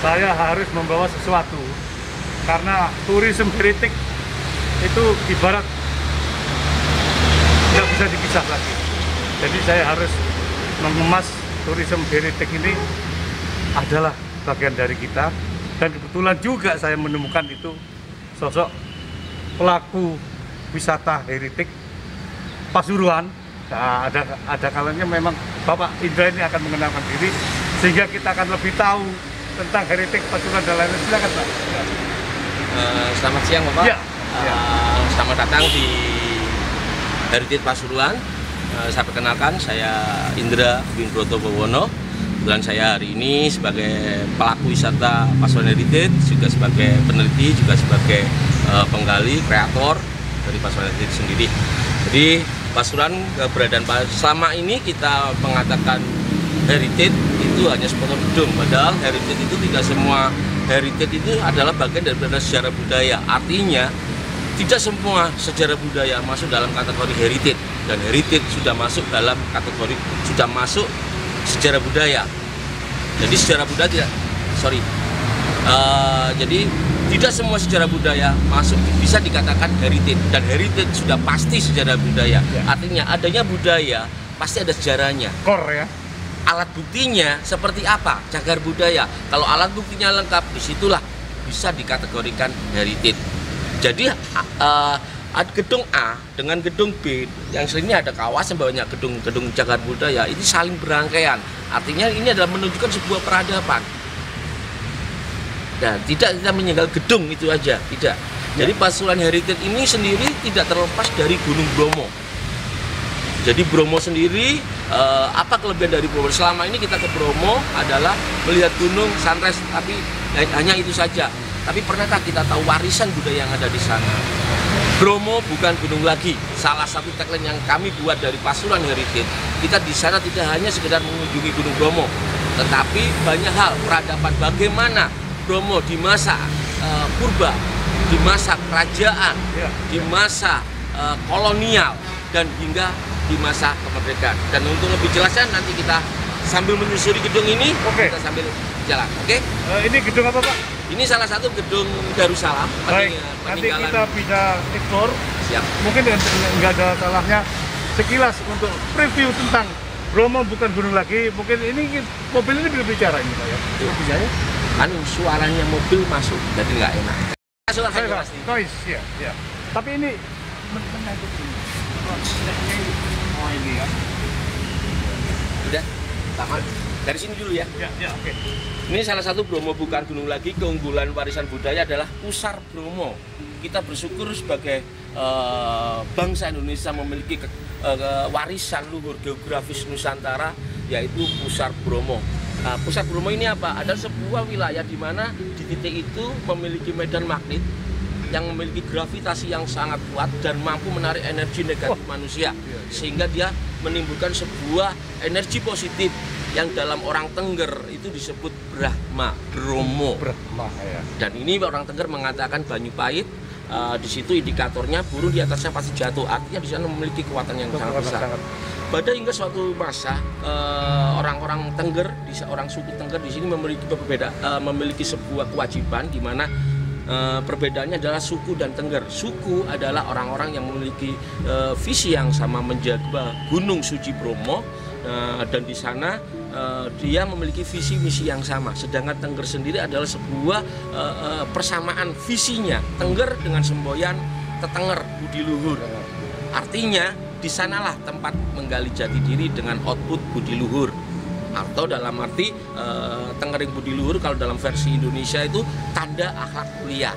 saya harus membawa sesuatu karena tourism heritage itu ibarat tidak bisa dipisah lagi. Jadi saya harus mengemas tourism heritage ini adalah bagian dari kita, dan kebetulan juga saya menemukan itu sosok pelaku wisata heritage Pasuruan. Nah, ada kalanya memang Bapak Indra ini akan mengenalkan diri sehingga kita akan lebih tahu tentang heritage Pasuruan dan lain-lain. Silakan Pak. Selamat siang Bapak. Ya. Selamat datang di Heritage Pasuruan. Saya perkenalkan, saya Indra Wingroto Bowono. Kebetulan saya hari ini sebagai pelaku wisata Pasuruan Heritage, juga sebagai peneliti, juga sebagai penggali, kreator dari Pasuruan Heritage sendiri. Jadi Pasuruan keberadaan selama ini kita mengatakan heritage itu hanya sepotong gedung, padahal heritage itu tidak semua. Heritage itu adalah bagian daripada sejarah budaya. Artinya tidak semua sejarah budaya masuk dalam kategori heritage, dan heritage sudah masuk dalam kategori sejarah budaya. Jadi sejarah budaya jadi tidak semua sejarah budaya masuk bisa dikatakan heritage, dan heritage sudah pasti sejarah budaya. Artinya adanya budaya pasti ada sejarahnya. Core ya. Alat buktinya seperti apa? Cagar budaya. Kalau alat buktinya lengkap, disitulah bisa dikategorikan heritage. Jadi gedung A dengan gedung B yang sini ada kawasan banyak gedung cagar budaya, ini saling berangkaian. Artinya ini adalah menunjukkan sebuah peradaban. Dan tidak kita meninggal gedung itu aja, tidak. Jadi Pasuruan Heritage ini sendiri tidak terlepas dari Gunung Bromo. Jadi Bromo sendiri, apa kelebihan dari Bromo? Selama ini kita ke Bromo adalah melihat gunung, sunrise, tapi hanya itu saja. Tapi pernahkah kita tahu warisan budaya yang ada di sana? Bromo bukan gunung lagi. Salah satu tagline yang kami buat dari Pasuruan Heritage, kita di sana tidak hanya sekedar mengunjungi Gunung Bromo, tetapi banyak hal peradaban bagaimana Bromo di masa purba, di masa kerajaan, di masa kolonial, dan hingga di masa kemerdekaan. Dan untuk lebih jelasnya nanti kita sambil menyusuri gedung ini, kita sambil jalan. Ini gedung apa Pak? Ini salah satu gedung Darussalam. Baik, nanti kita bisa explore. Siap. Mungkin nggak ada salahnya sekilas untuk preview tentang Bromo bukan gunung lagi. Mungkin ini mobil ini bisa bicara ini Pak ya. Bisa ya? Suaranya mobil masuk, jadi nggak enak. Masuk aja pasti. Noise, ya. Tapi ini menyangkut ini. Oh ini ya. Udah, tamat. Dari sini dulu ya. Ya, oke. Ini salah satu Bromo bukan gunung lagi. Keunggulan warisan budaya adalah Pusar Bromo. Kita bersyukur sebagai bangsa Indonesia memiliki warisan luhur geografis Nusantara, yaitu Pusar Bromo. Pusar Bromo ini apa? Ada sebuah wilayah di mana di titik itu memiliki medan magnet yang memiliki gravitasi yang sangat kuat dan mampu menarik energi negatif manusia, sehingga dia menimbulkan sebuah energi positif yang dalam orang Tengger itu disebut Brahma Bromo. Ya. Dan ini orang Tengger mengatakan banyu pahit. Di situ indikatornya burung di atasnya pasti jatuh. Artinya di sana memiliki kekuatan yang sangat besar. Pada hingga suatu masa orang-orang Tengger, orang suku Tengger di sini memiliki sebuah kewajiban di mana perbedaannya adalah suku dan Tengger. Suku adalah orang-orang yang memiliki visi yang sama menjaga Gunung Suci Bromo, dan di sana dia memiliki visi misi yang sama. Sedangkan Tengger sendiri adalah sebuah persamaan visinya. Tengger dengan semboyan Tetenger Budi Luhur. Artinya di sanalah tempat menggali jati diri dengan output budi luhur, atau dalam arti Tengering Budi Luhur kalau dalam versi Indonesia itu tanda akhlak mulia.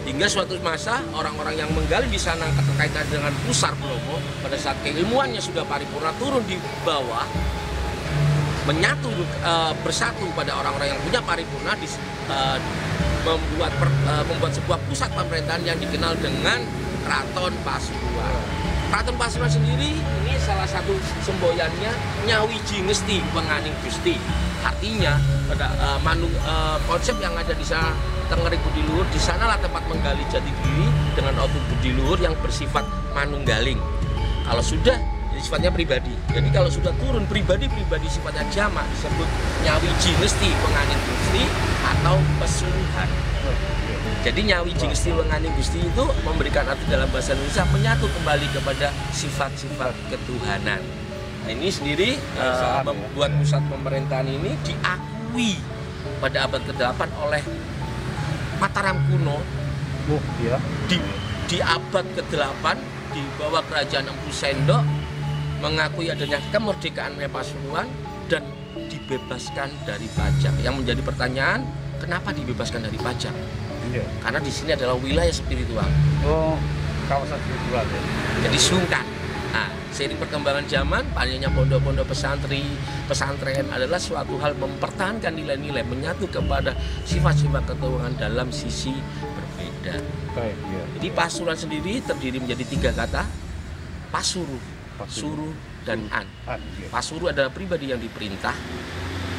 Hingga suatu masa orang-orang yang menggali di sana terkaitan dengan Pusar Bromo, pada saat keilmuannya sudah paripurna turun di bawah, menyatu bersatu pada orang-orang yang punya paripurna, membuat sebuah pusat pemerintahan yang dikenal dengan Keraton Pasuruan. Keraton Pasuruan sendiri ini salah satu semboyannya Nyawiji Ngesti Wenganing Gusti. Artinya pada konsep yang ada di sana Tengering Budi Luhur, di sanalah tempat menggali jati diri dengan output budi luhur yang bersifat manunggaling. Kalau sudah di sifatnya pribadi. Jadi kalau sudah turun pribadi sifatnya jamak disebut nyawiji ngesti penganing Gusti atau pesuruhan. Jadi nyawiji ngesti penganing Gusti itu memberikan arti dalam bahasa Indonesia menyatu kembali kepada sifat-sifat ketuhanan. Nah, ini sendiri membuat pusat pemerintahan ini diakui pada abad ke-8 oleh Mataram kuno. Di abad ke-8 di bawah kerajaan Empu Sendok mengakui adanya kemerdekaan Pasuruan dan dibebaskan dari pajak. Yang menjadi pertanyaan, kenapa dibebaskan dari pajak? Iya. Karena di sini adalah wilayah spiritual. Oh, kawasan spiritual ya. Jadi sungkan. Nah, seiring perkembangan zaman, adanya pondok-pondok pesantren adalah suatu hal mempertahankan nilai-nilai, menyatu kepada sifat-sifat ketuhanan dalam sisi berbeda. Baik, ya. Jadi Pasuruan sendiri terdiri menjadi 3 kata: pasuru, suru, dan an. Iya. Pasuru adalah pribadi yang diperintah.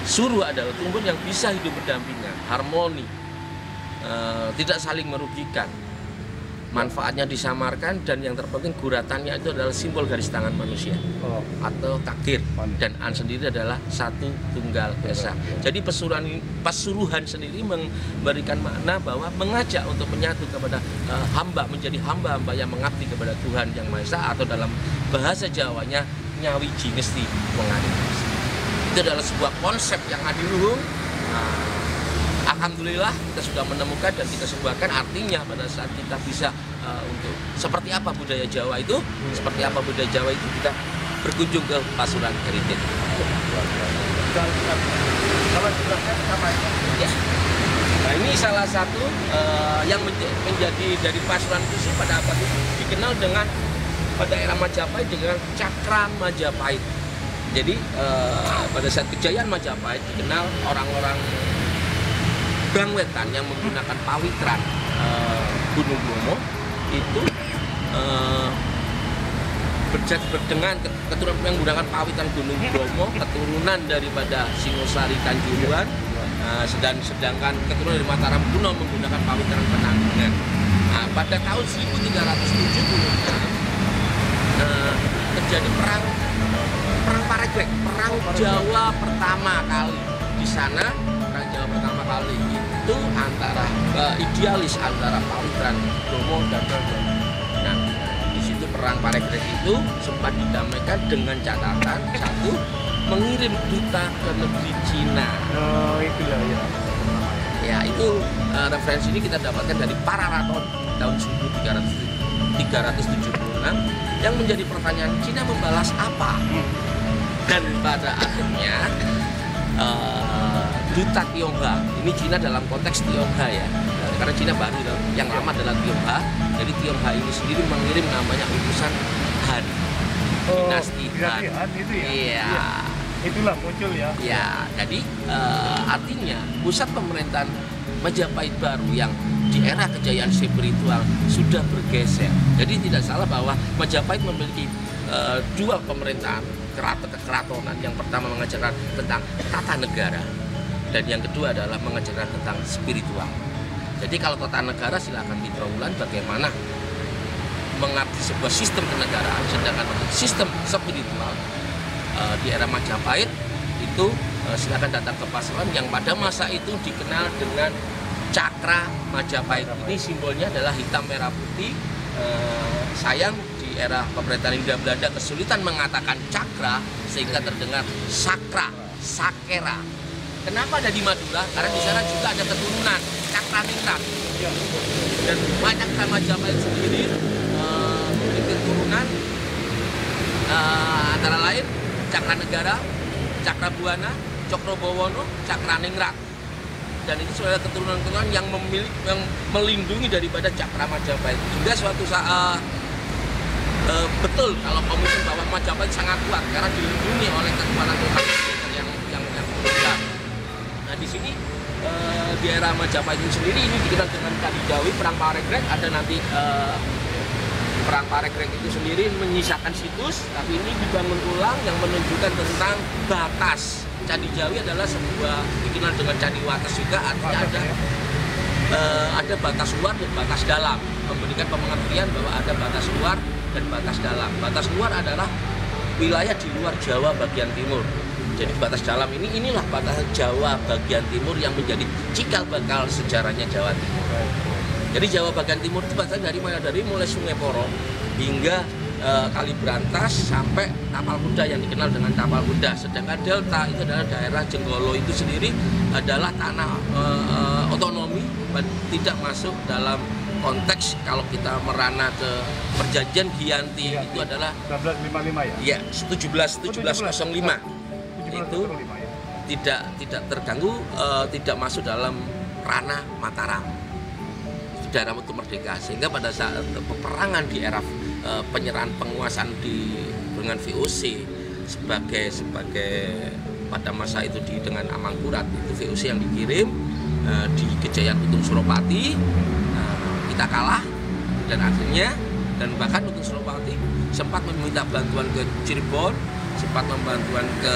Suru adalah tumbun yang bisa hidup berdampingan, harmoni, tidak saling merugikan. Manfaatnya disamarkan, dan yang terpenting guratannya itu adalah simbol garis tangan manusia atau takdir. Dan an sendiri adalah satu tunggal esa. Jadi pasuruhan sendiri memberikan makna bahwa mengajak untuk menyatu kepada hamba, menjadi hamba-hamba yang mengabdi kepada Tuhan Yang Maha Esa, atau dalam bahasa Jawanya nyawiji ngesti penganing Gusti. Itu adalah sebuah konsep yang adiluhung. Alhamdulillah kita sudah menemukan dan kita sebuahkan, artinya pada saat kita bisa untuk seperti apa budaya Jawa itu, kita berkunjung ke Pasuruan Heritage. Kalau jelasnya sama itu. Ya. Nah, ini salah satu yang menjadi dari Pasuruan itu sih pada abad itu dikenal dengan pada era Majapahit dengan Cakra Majapahit. Jadi pada saat kejayaan Majapahit dikenal orang-orang Bangwetan yang menggunakan pawitran Gunung Bromo itu dengan keturunan yang menggunakan pawitran Gunung Bromo, keturunan daripada Singosari Kanjuruhan, sedangkan keturunan dari Mataram kuno menggunakan pawitran Penanggungan. Nah, pada tahun 1376 terjadi perang Paregrek, perang Jawa pertama kali. Di sana perang Jawa pertama kali itu antara idealis antara pawitran Bromo dan nah, di situ perang Paregrek itu sempat didamaikan dengan catatan satu, mengirim duta ke negeri Cina. Oh, itulah ya. Ya, itu referensi ini kita dapatkan dari Pararaton tahun 1376. Yang menjadi pertanyaan, Cina membalas apa? Dan pada akhirnya duta Tionghoa, ini Cina dalam konteks Tionghoa ya, karena Cina baru, yang lama adalah Tionghoa. Jadi Tionghoa ini sendiri mengirim namanya utusan Han, dinasti Han. Itu ya? Iya. Itulah muncul ya. Ya, jadi artinya pusat pemerintahan Majapahit baru yang di era kejayaan spiritual sudah bergeser. Jadi tidak salah bahwa Majapahit memiliki dua pemerintahan keratonan. Yang pertama mengajarkan tentang tata negara, dan yang kedua adalah mengajarkan tentang spiritual. Jadi kalau tata negara silakan diterulang bagaimana mengabdi sebuah sistem kenegaraan, sedangkan sistem spiritual di era Majapahit itu silakan datang ke Pasuruan yang pada masa itu dikenal dengan Cakra Majapahit. Ini simbolnya adalah hitam merah putih. Sayang di era pemerintahan Hindia Belanda kesulitan mengatakan cakra sehingga terdengar sakra, sakera. Kenapa ada di Madura? Karena di sana juga ada keturunan Cakra Ningrat. Dan banyak Majapahit sendiri memiliki keturunan antara lain Cakra Negara, Cakra Buana, Cokrobowono, Cakra Ningrat. Dan itu adalah keturunan-keturunan yang melindungi daripada Cakra Majapahit. Hingga suatu saat betul kalau komitmen bahwa Majapahit sangat kuat karena dilindungi oleh kekuatan yang besar. Nah di sini di era Majapahit itu sendiri ini dikenal dengan Candi Jawi, perang Paregrek. Ada nanti perang Paregrek itu sendiri menyisakan situs, tapi ini dibangun ulang yang menunjukkan tentang batas. Candi Jawi adalah sebuah dikenal dengan Candi Wates juga, artinya ada batas luar dan batas dalam, memberikan pengertian bahwa ada batas luar dan batas dalam. Batas luar adalah wilayah di luar Jawa bagian timur. Jadi batas dalam inilah batas Jawa bagian timur yang menjadi cikal bakal sejarahnya Jawa Timur. Jadi Jawa bagian timur itu batasnya dari mana? Dari mulai Sungai Porong hingga Kali Brantas sampai Tapal Kuda yang dikenal dengan Tapal Kuda. Sedangkan Delta itu adalah daerah Jenggolo itu sendiri adalah tanah otonomi, tidak masuk dalam konteks kalau kita merana ke perjanjian Giyanti itu adalah 1955 ya? Iya, 1705. Itu tidak terganggu, tidak masuk dalam ranah Mataram, daerah untuk merdeka. Sehingga pada saat peperangan di era penyerahan penguasaan dengan VOC sebagai pada masa itu dengan Amangkurat, itu VOC yang dikirim di Kejayaan Utung Suropati, kita kalah dan akhirnya, dan bahkan Utung Suropati sempat meminta bantuan ke Cirebon, sempat membantuan ke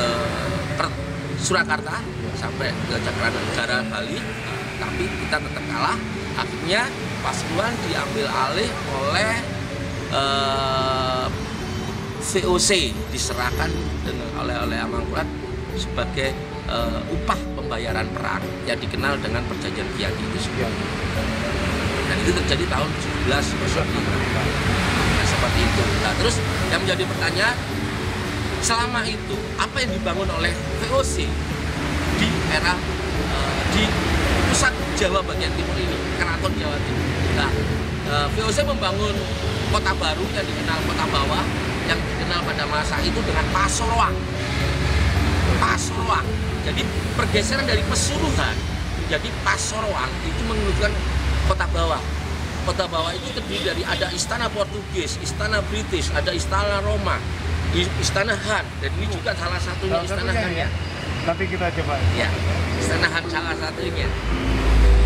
Surakarta sampai ke Cakranegara Bali, tapi kita tetap kalah. Akhirnya Pasuruan diambil alih oleh VOC, diserahkan oleh Amangkurat sebagai upah pembayaran perang yang dikenal dengan perjanjian Giyanti itu sendiri. Dan itu terjadi tahun 1705. Nah, seperti itu. Nah, terus yang menjadi pertanyaan, selama itu apa yang dibangun oleh VOC di era di pusat Jawa bagian timur ini, Keraton Jawa Timur. Nah, VOC membangun kota baru yang dikenal Kota Bawah, yang dikenal pada masa itu dengan Pasuruan. Jadi pergeseran dari Pesuruhan menjadi Pasuruan itu menunjukkan Kota Bawah. Kota Bawah itu terdiri dari ada istana Portugis, istana British, ada istana Roma, istana Han, dan ini juga salah satunya istana Han ya. Nanti kita coba. Ya, istana Han salah satunya.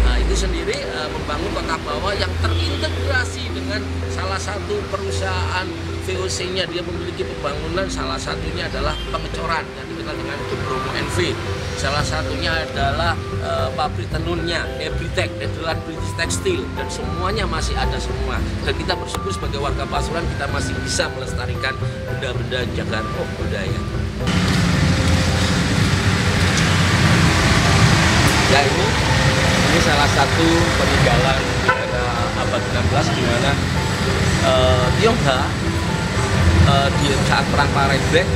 Nah, itu sendiri membangun Kota Bawah yang terintegrasi dengan salah satu perusahaan VOC-nya. Dia memiliki pembangunan, salah satunya adalah pengecoran yang dikenal dengan Bromo NV. Salah satunya adalah pabrik tenunnya, Ebritech, Netherlands British Textile, dan semuanya masih ada semua. Dan kita bersyukur sebagai warga Pasuruan kita masih bisa melestarikan benda-benda cagar budaya. Ya ini salah satu peninggalan di era abad 16 di mana Tionghoa di saat perang Parembek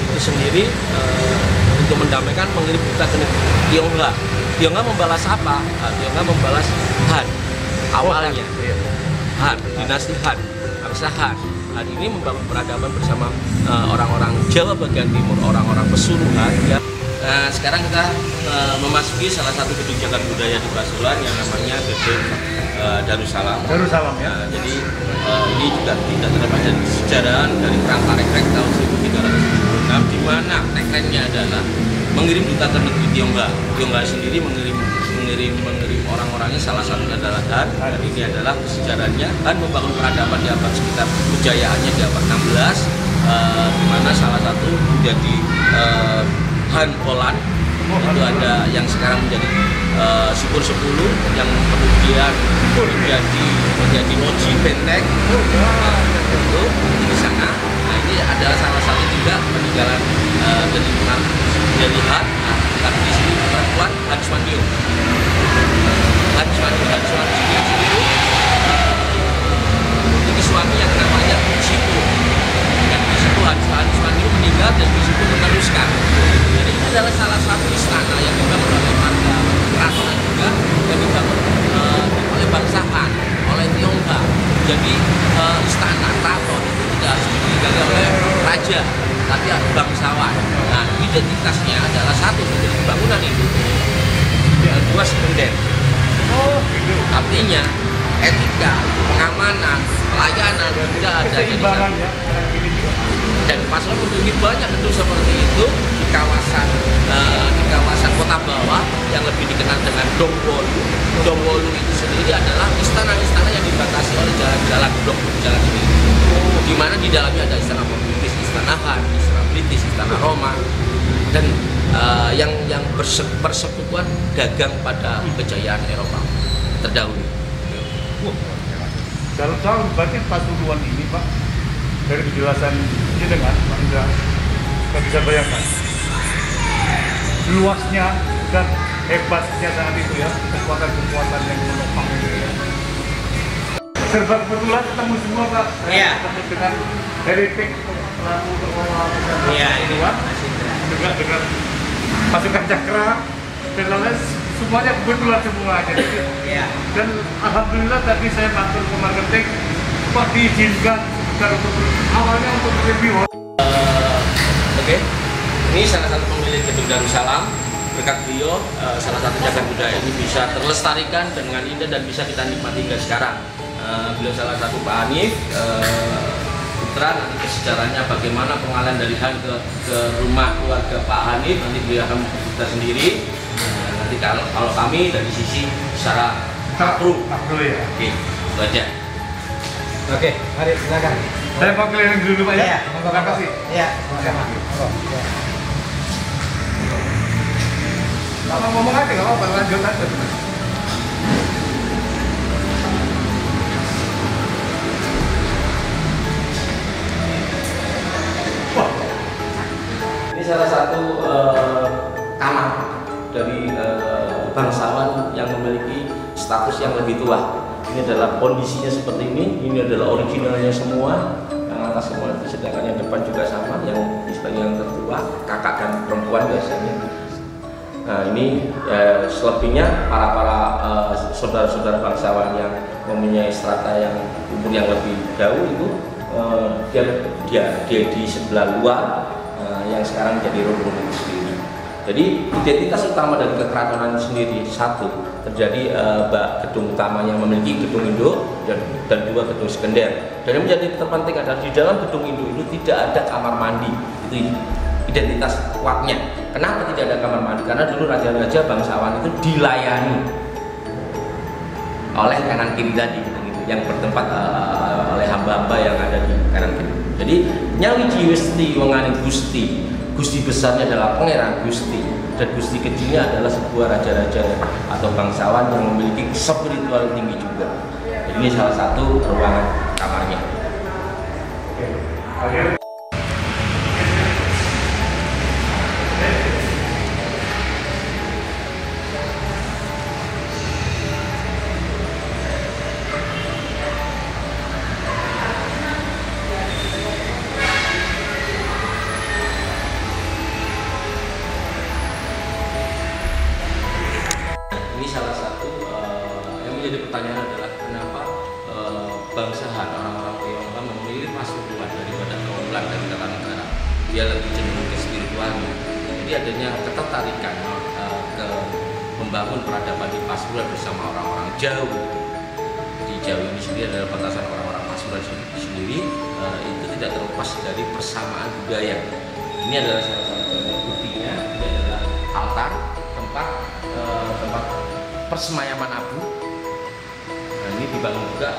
itu sendiri untuk mendamaikan mengirim duta ke Tionghoa. Tionghoa membalas apa? Tionghoa membalas Han awalnya. Han, dinasti Han, bangsa Han. Han ini membangun peradaban bersama orang-orang Jawa bagian timur, orang-orang Pesuruhan ya. Nah, sekarang kita memasuki salah satu gedung cagar budaya di Pasuruan yang namanya Gedung Darussalam. Darussalam ya. Nah, jadi ini juga tidak terlepas dari sejarah dari perang Parembek tahun 1376, di mana tagline-nya adalah mengirim duta ke negeri Tionghoa. Tionghoa sendiri mengirim orang-orangnya, salah satunya adalah Han. Dan ini adalah sejarahnya. Han membangun peradaban di abad sekitar kejayaannya di abad 16, di mana salah satu menjadi Han Polan, itu ada yang sekarang menjadi Syukur 10, yang kemudian menjadi Moji Benteng itu di sana. Nah, ini adalah salah satu juga peninggalan dari Han. Tapi di sini perempuan Han Swandio. Han Swandio sendiri memiliki suami yang namanya Situ. Dan di situ Han Swandio meninggal dan di situ meneruskan. Jadi ini adalah salah satu istana yang dibangun oleh warga keraton juga, yang dibangun oleh bangsa Han, oleh Tionghoa. Jadi istana keraton itu tidak harus dijaga oleh raja, tapi bangsawan. Nah, identitasnya adalah satu dari bangunan itu, dua sekunder. Artinya etika, pengamanan, pelayanan tidak ada. Keseimbangan ya. Dan Pasuruan memiliki banyak gedung seperti itu di kawasan Kota Bawah yang lebih dikenal dengan Donggolu. Donggolu itu sendiri adalah istana-istana yang dibatasi oleh jalan-jalan blok jalan ini. Di mana di dalamnya ada istana Portugis, istana Han, istana British, istana Roma, dan yang persekutuan dagang pada kejayaan Eropa terdahulu. Dalam berarti Pasuruan ini Pak dari penjelasan jenengan, Anda bisa bayangkan luasnya dan hebatnya saat itu ya, kekuatan-kekuatan yang menopang itu ya. Serba kebetulan ketemu semua Pak. Iya. Ketemu dengan Heritik pelaku pengelola Iya, ini juga Mas dengan pasukan Cakra dan lain-lain, semuanya kebetulan semua. Jadi, Iya. dan alhamdulillah tadi saya matur ke marketing, Pak diizinkan sebentar untuk awalnya untuk review. Oke, ini salah satu pemilik gedung Darussalam. Berkat beliau, salah satu cagar budaya ini bisa terlestarikan dengan indah dan bisa kita nikmati hingga sekarang. Beliau salah satu Pak Hanif, putra, nanti kesejarahnya bagaimana pengalihan dari Han ke rumah keluarga Pak Hanif, nanti beliau akan bercerita sendiri. Nanti kalau kami dari sisi secara makro. Ya. Oke, itu aja. Oke, mari silakan. Saya mau keliling dulu Pak ya. Iya, Terima kasih. Iya. Kalau ngomong aja nggak apa-apa, lanjut aja. Wah, Ini salah satu kamar dari bangsawan yang memiliki status yang lebih tua. Ini adalah kondisinya seperti ini adalah originalnya semua. Yang atas semua itu, sedangkan yang depan juga sama, yang istilahnya yang tertua, kakak dan perempuan biasanya. Nah ini selebihnya para saudara-saudara bangsawan yang mempunyai strata yang umur yang lebih jauh itu dia di sebelah luar yang sekarang jadi rombongan sendiri. Jadi identitas utama dari kekeratonan sendiri satu terjadi gedung utama yang memiliki gedung induk dan dua gedung sekunder. Dan yang menjadi terpenting adalah di dalam gedung induk itu tidak ada kamar mandi. Itu identitas kuatnya. Kenapa tidak ada kamar mandi? Karena dulu raja-raja bangsawan itu dilayani oleh kanan kiri tadi, yang bertempat oleh hamba-hamba yang ada di kanan kiri. Jadi Nyawi Jiwesti Wengani Gusti, Gusti besarnya adalah Pangeran Gusti, dan Gusti kecilnya adalah sebuah raja-raja atau bangsawan yang memiliki spiritual tinggi juga. Jadi ini salah satu ruangan kamarnya. Oke. Ini salah satu yang menjadi pertanyaan adalah kenapa bangsa Han, orang-orang Tionghoa memilih Pasuruan daripada Kaulan dan Kertanegara. Dia lebih cenderung ke spiritualnya. Jadi adanya ketertarikan ke membangun peradaban di Pasuruan bersama orang-orang Jawa. Di Jawa ini sendiri adalah batasan orang-orang Pasuruan sendiri, itu tidak terlepas dari persamaan budaya. Ini adalah salah satu buktinya. Ini adalah altar tempat persemayaman abu. Nah, ini dibangun juga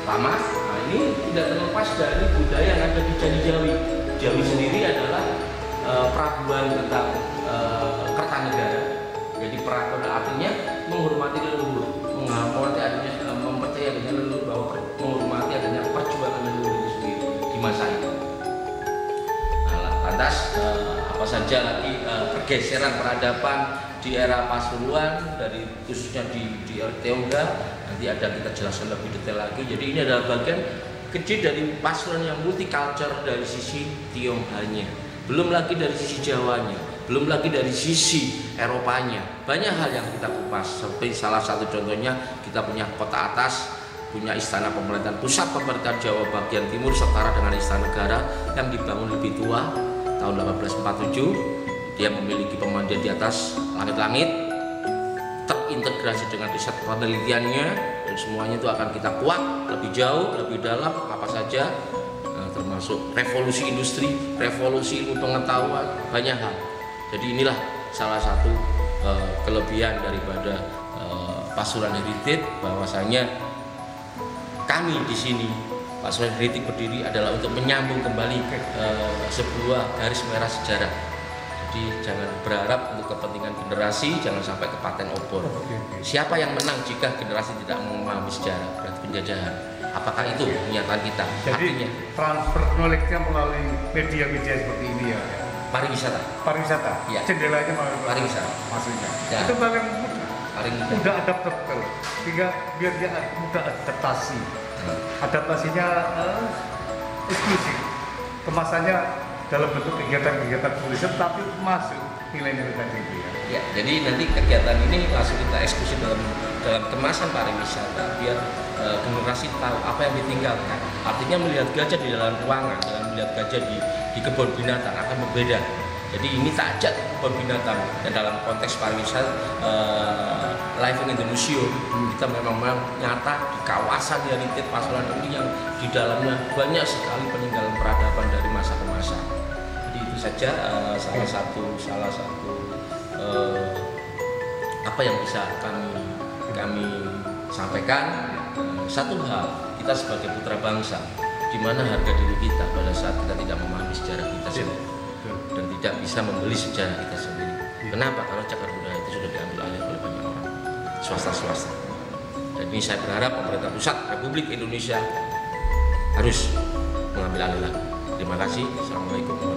lama. Nah, ini tidak terlepas dari budaya yang ada di Jawi. Jawi sendiri adalah perabuan tentang Kertanegara. Jadi perabuan artinya menghormati leluhur, mempercayai dengan leluhur, bahwa menghormati adanya perjuangan leluhur itu sendiri di masa itu. Lantas apa saja lagi pergeseran peradaban di era Pasuruan, dari khususnya di era Tionghoa, nanti ada kita jelaskan lebih detail lagi. Jadi ini adalah bagian kecil dari Pasuruan yang multicultural dari sisi Tionghoanya, belum lagi dari sisi Jawanya, belum lagi dari sisi Eropanya. Banyak hal yang kita kupas, seperti salah satu contohnya kita punya kota atas, punya istana pemerintahan, pusat pemerintahan Jawa bagian timur setara dengan Istana Negara yang dibangun lebih tua tahun 1847. Dia memiliki pemandian di atas langit-langit, terintegrasi dengan riset penelitiannya, dan semuanya itu akan kita kuak lebih jauh, lebih dalam, apa saja, termasuk revolusi industri, revolusi ilmu pengetahuan, banyak hal. Jadi inilah salah satu kelebihan daripada Pasuruan Heritage, bahwasanya kami di sini Pasuruan Heritage berdiri adalah untuk menyambung kembali sebuah garis merah sejarah. Jadi jangan berharap untuk kepentingan generasi, jangan sampai ke paten obor. Siapa yang menang jika generasi tidak memahami sejarah? Berarti penjajahan. Apakah itu pernyataan kita? Jadi Artinya transfer knowledge-nya melalui media-media seperti ini ya. pariwisata, Pariwisata, Iya. jendelanya melalui pariwisata, maksudnya. Ya. Itu paling mudah. paling mudah. Mudah adaptable, sehingga biar dia mudah adaptasi. Adaptasinya eksklusif, kemasannya dalam bentuk kegiatan-kegiatan turisme, tapi masuk nilai-nilai tadi itu ya. Ya, jadi nanti kegiatan ini langsung kita eksklusif dalam kemasan pariwisata biar generasi tahu apa yang ditinggalkan. Artinya melihat gajah di dalam ruangan dengan melihat gajah di kebun binatang akan berbeda. Jadi ini takjak kebun binatang dan dalam konteks pariwisata living in the museum kita memang nyata di kawasan heritage Pasuruan ini yang di dalamnya banyak sekali peninggalan peradaban dari masa ke masa. Jadi itu saja salah satu apa yang bisa kami sampaikan. Satu hal, kita sebagai putra bangsa, di mana harga diri kita pada saat kita tidak memahami sejarah kita sendiri dan tidak bisa membeli sejarah kita sendiri. Kenapa? Karena cagar budaya itu sudah diambil alih oleh banyak orang, swasta. Dan ini saya berharap pemerintah pusat Republik Indonesia harus mengambil alih lagi. Terima kasih. Assalamualaikum.